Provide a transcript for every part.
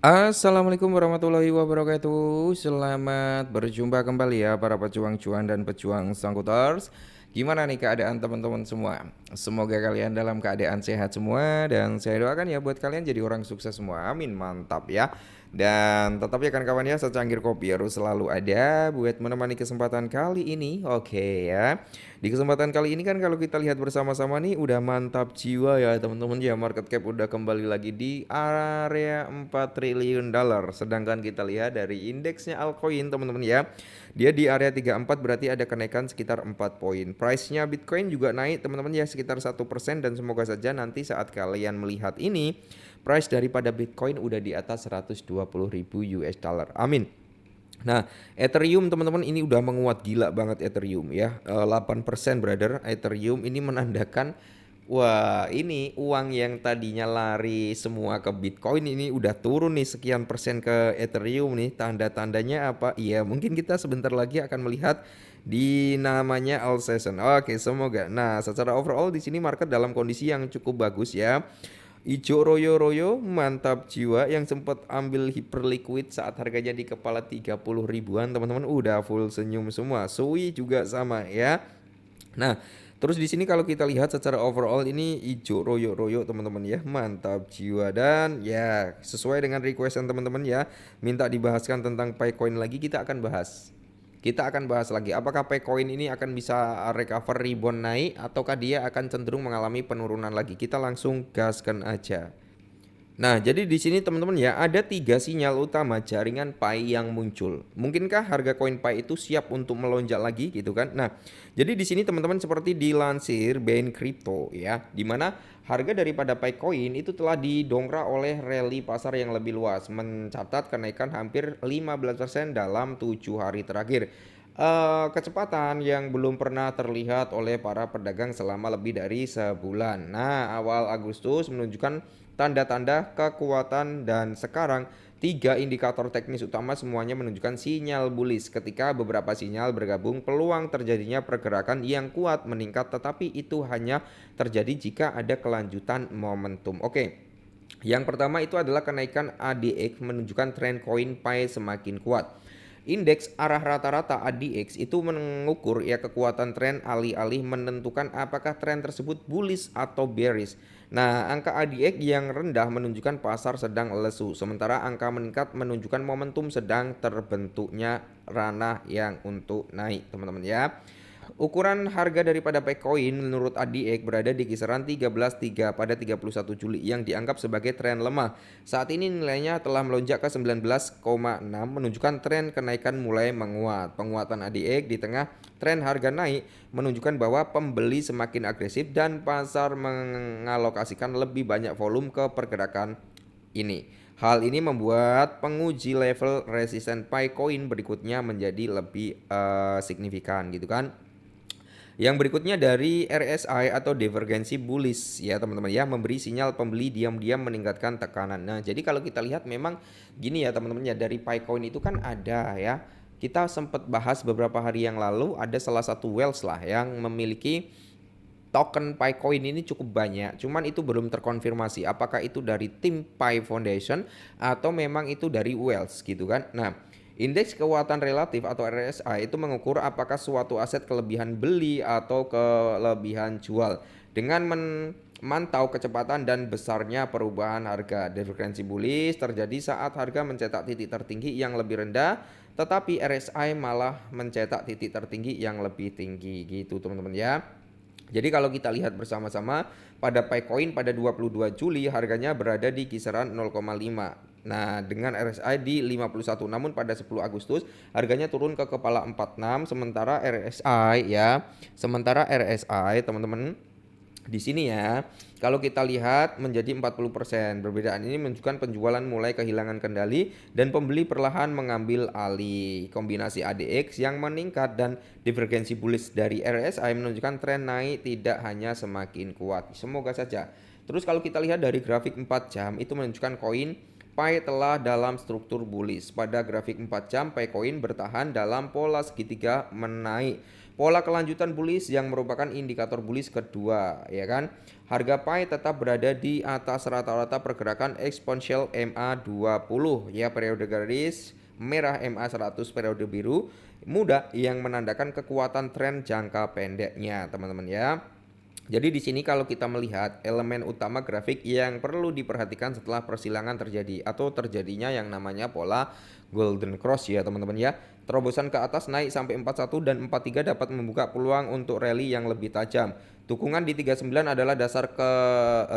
Assalamualaikum warahmatullahi wabarakatuh. Selamat berjumpa kembali ya para pejuang cuan dan pejuang sangkuters. Gimana nih keadaan teman-teman semua? Semoga kalian dalam keadaan sehat semua dan saya doakan ya buat kalian jadi orang sukses semua. Amin, mantap ya. Dan tetap ya kan kawan ya, secangkir kopi harus selalu ada buat menemani kesempatan kali ini. Oke ya. Di kesempatan kali ini kan kalau kita lihat bersama-sama nih udah mantap jiwa ya teman-teman ya, market cap udah kembali lagi di area 4 triliun dolar. Sedangkan kita lihat dari indeksnya altcoin teman-teman ya. Dia di area 34 berarti ada kenaikan sekitar 4 poin. Price-nya Bitcoin juga naik teman-teman ya sekitar 1% dan semoga saja nanti saat kalian melihat ini price daripada Bitcoin udah di atas 120.000 US dollar. Amin. Nah, Ethereum teman-teman ini udah menguat gila banget Ethereum ya. 8% brother. Ethereum ini menandakan wah, ini uang yang tadinya lari semua ke Bitcoin ini udah turun nih sekian persen ke Ethereum nih. Tanda-tandanya apa? Iya, mungkin kita sebentar lagi akan melihat di namanya all session. Oke, semoga. Nah, secara overall di sini market dalam kondisi yang cukup bagus ya. Ijo royo-royo mantap jiwa yang sempat ambil hyperliquid saat harganya di kepala 30 ribuan teman-teman udah full senyum semua. Sui juga sama ya. Nah, terus di sini kalau kita lihat secara overall ini ijo royo-royo teman-teman ya. Mantap jiwa dan ya sesuai dengan requestan teman-teman ya. Minta dibahaskan tentang Picoin lagi kita akan bahas. Kita akan bahas lagi apakah Picoin ini akan bisa recover rebound naik ataukah dia akan cenderung mengalami penurunan lagi. Kita langsung gaskan aja. Nah, jadi di sini teman-teman ya ada tiga sinyal utama jaringan Pi yang muncul. Mungkinkah harga koin Pi itu siap untuk melonjak lagi gitu kan? Nah, jadi di sini teman-teman seperti dilansir Bain Crypto ya, di mana harga daripada Pi Coin itu telah didongkrak oleh rally pasar yang lebih luas, mencatat kenaikan hampir 15% dalam 7 hari terakhir. Kecepatan yang belum pernah terlihat oleh para pedagang selama lebih dari sebulan. Nah, awal Agustus menunjukkan tanda-tanda kekuatan dan sekarang tiga indikator teknis utama semuanya menunjukkan sinyal bullish. Ketika beberapa sinyal bergabung, peluang terjadinya pergerakan yang kuat meningkat, tetapi itu hanya terjadi jika ada kelanjutan momentum. Oke. Yang pertama itu adalah kenaikan ADX menunjukkan tren koin Pi semakin kuat. Indeks arah rata-rata ADX itu mengukur ya kekuatan tren alih-alih menentukan apakah tren tersebut bullish atau bearish. Nah, angka ADX yang rendah menunjukkan pasar sedang lesu, sementara angka meningkat menunjukkan momentum sedang terbentuknya ranah yang untuk naik, teman-teman ya. Ukuran harga daripada Bitcoin menurut ADX berada di kisaran 13.3 pada 31 Juli yang dianggap sebagai tren lemah. Saat ini nilainya telah melonjak ke 19,6 menunjukkan tren kenaikan mulai menguat. Penguatan ADX di tengah tren harga naik menunjukkan bahwa pembeli semakin agresif dan pasar mengalokasikan lebih banyak volume ke pergerakan ini. Hal ini membuat penguji level resisten Bitcoin berikutnya menjadi lebih signifikan gitu kan. Yang berikutnya dari RSI atau divergensi bullish ya teman-teman ya, memberi sinyal pembeli diam-diam meningkatkan tekanan. Nah, jadi kalau kita lihat memang gini ya teman-teman ya, dari Picoin itu kan ada ya. Kita sempat bahas beberapa hari yang lalu ada salah satu Wells lah yang memiliki token Picoin ini cukup banyak. Cuman itu belum terkonfirmasi apakah itu dari tim Pi Foundation atau memang itu dari Wells gitu kan. Nah, indeks kekuatan relatif atau RSI itu mengukur apakah suatu aset kelebihan beli atau kelebihan jual dengan memantau kecepatan dan besarnya perubahan harga. Divergensi bullish terjadi saat harga mencetak titik tertinggi yang lebih rendah, tetapi RSI malah mencetak titik tertinggi yang lebih tinggi gitu teman-teman ya. Jadi kalau kita lihat bersama-sama pada Bitcoin pada 22 Juli harganya berada di kisaran 0,5. Nah, dengan RSI di 51, namun pada 10 Agustus harganya turun ke kepala 46 sementara RSI teman-teman di sini ya, kalau kita lihat menjadi 40%. Perbedaan ini menunjukkan penjualan mulai kehilangan kendali dan pembeli perlahan mengambil alih. Kombinasi ADX yang meningkat dan divergensi bullish dari RSI menunjukkan tren naik tidak hanya semakin kuat. Semoga saja. Terus kalau kita lihat dari grafik 4 jam itu menunjukkan koin Pi telah dalam struktur bullish. Pada grafik 4 jam, Pi koin bertahan dalam pola segitiga menaik Pola kelanjutan bullish yang merupakan indikator bullish kedua, ya kan. Harga PAI tetap berada di atas rata-rata pergerakan eksponensial MA20 ya, periode garis merah MA100 periode biru muda yang menandakan kekuatan tren jangka pendeknya, teman-teman ya. Jadi di sini kalau kita melihat elemen utama grafik yang perlu diperhatikan setelah persilangan terjadi atau terjadinya yang namanya pola golden cross ya teman-teman ya. Terobosan ke atas naik sampai 41 dan 43 dapat membuka peluang untuk rally yang lebih tajam. Dukungan di 39 adalah dasar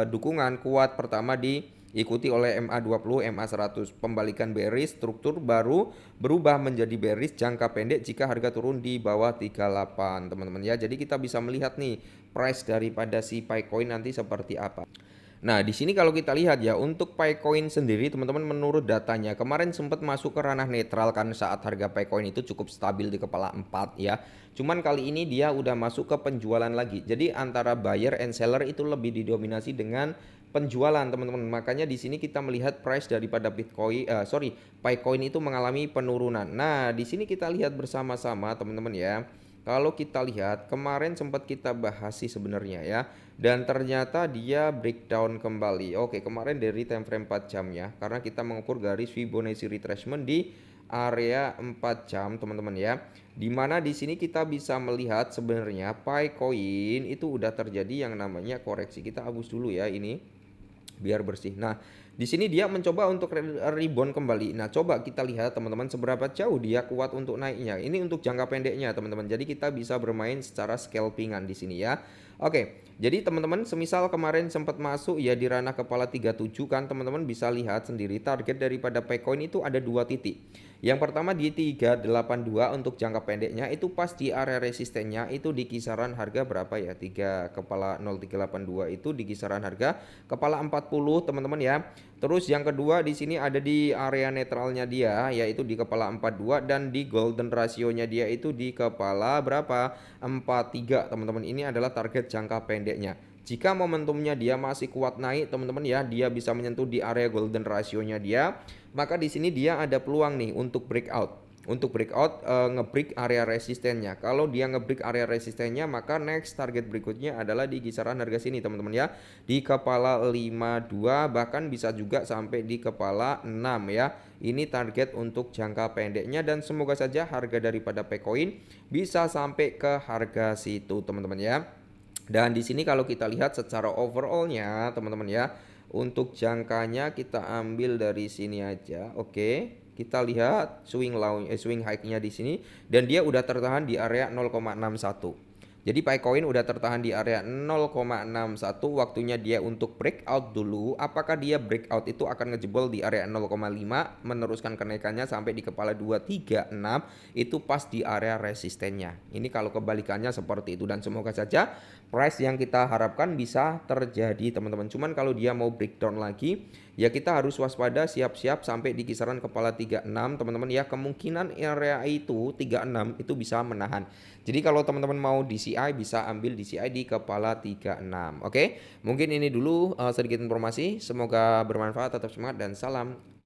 dukungan kuat pertama diikuti oleh MA20, MA100. Pembalikan bearish struktur baru berubah menjadi bearish jangka pendek jika harga turun di bawah 38 teman-teman ya. Jadi kita bisa melihat nih price daripada si Picoin nanti seperti apa. Nah, di sini kalau kita lihat ya, untuk Picoin sendiri teman-teman menurut datanya kemarin sempat masuk ke ranah netral kan saat harga Picoin itu cukup stabil di kepala 4 ya. Cuman kali ini dia udah masuk ke penjualan lagi. Jadi antara buyer and seller itu lebih didominasi dengan penjualan teman-teman. Makanya di sini kita melihat price daripada Picoin itu mengalami penurunan. Nah, di sini kita lihat bersama-sama teman-teman ya. Kalau kita lihat kemarin sempat kita bahas sih sebenarnya ya, dan ternyata dia breakdown kembali. Oke, kemarin dari time frame 4 jam ya, karena kita mengukur garis Fibonacci retracement di area 4 jam teman-teman ya. Dimana di sini kita bisa melihat sebenarnya Picoin itu udah terjadi yang namanya koreksi. Kita hapus dulu ya ini biar bersih. Nah, di sini dia mencoba untuk rebound kembali. Nah, coba kita lihat teman-teman seberapa jauh dia kuat untuk naiknya. Ini untuk jangka pendeknya, teman-teman. Jadi kita bisa bermain secara scalpingan di sini ya. Oke, jadi teman-teman semisal kemarin sempat masuk ya di ranah kepala 37 kan, teman-teman bisa lihat sendiri target daripada Picoin itu ada dua titik. Yang pertama di 382 untuk jangka pendeknya itu pas di area resistennya itu di kisaran harga berapa ya? 3 kepala 0382 itu di kisaran harga kepala 40 teman-teman ya. Terus yang kedua di sini ada di area netralnya dia yaitu di kepala 42 dan di golden rasionya dia itu di kepala berapa? 43 teman-teman. Ini adalah target jangka pendeknya. Jika momentumnya dia masih kuat naik teman-teman ya, dia bisa menyentuh di area golden rasionya dia, maka di sini dia ada peluang nih untuk breakout. Untuk breakout ngebreak area resistennya. Kalau dia ngebreak area resistennya, maka next target berikutnya adalah di kisaran harga sini teman-teman ya. Di kepala 52 bahkan bisa juga sampai di kepala 6 ya. Ini target untuk jangka pendeknya dan semoga saja harga daripada Picoin bisa sampai ke harga situ teman-teman ya. Dan di sini kalau kita lihat secara overallnya teman-teman ya, untuk jangkanya kita ambil dari sini aja. Oke, kita lihat swing high-nya di sini dan dia udah tertahan di area 0,61. Jadi Picoin udah tertahan di area 0,61, waktunya dia untuk breakout dulu. Apakah dia breakout itu akan ngejebol di area 0,5 meneruskan kenaikannya sampai di kepala 236 itu pas di area resistennya. Ini kalau kebalikannya seperti itu dan semoga saja price yang kita harapkan bisa terjadi teman-teman. Cuman kalau dia mau breakdown lagi ya kita harus waspada, siap-siap sampai di kisaran kepala 36 teman-teman ya. Kemungkinan area itu 36 itu bisa menahan. Jadi kalau teman-teman mau DCI bisa ambil DCI di kepala 36. Oke, mungkin ini dulu sedikit informasi. Semoga bermanfaat, tetap semangat dan salam